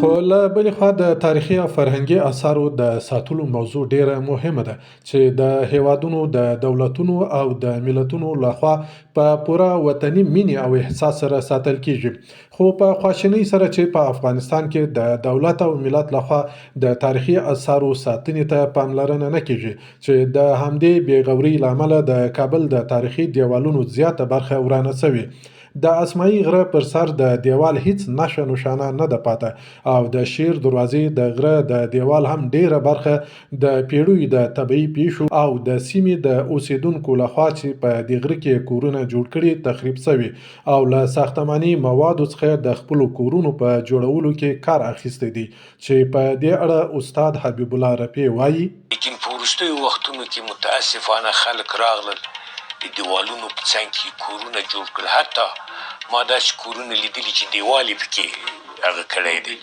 خو له بلې خوا د تاریخي او فرهنګي اثارو د ساتلو موضوع ډیره مهمه ده چې د هیوادونو د دولتونو او د ملتونو لخوا په پوره وطني مینې او احساس سره ساتل کیږي. خو په خواشینۍ سره چې په افغانستان کې د دولت او ملت لخوا د تاریخي اثارو ساتنې ته پاملرنه نه کیږي چې د همدې بیغوري لامل د کابل د تاریخي دیوالونو زیاته برخه ورانه شوې. د اسماعي غره پر سر د دیوال هیڅ نښه نښانه نه ده پاته او د شیر دروازې د غره د دیوال هم ډیره برخه د پیړیو د طبیعي پیښو او د سیمې د اوسیدونکو لخوا چې په دې غره کې کورونه جوړ کړي تخریب شوي او له ساختماني موادو څخه د خپلو کورونو په جوړولو کې کار اخیستی دی چې په دې اړه استاد حبیب الله رفیع وایي. لیکن په وروستیو وختونو کې متاسفانه خلک راغلل د دیوالونو په څنګ کې کورونه جوړ کړل. حتی ما داسې کورونه لیدلي چې دیوال یې پکې هغه کړی دی.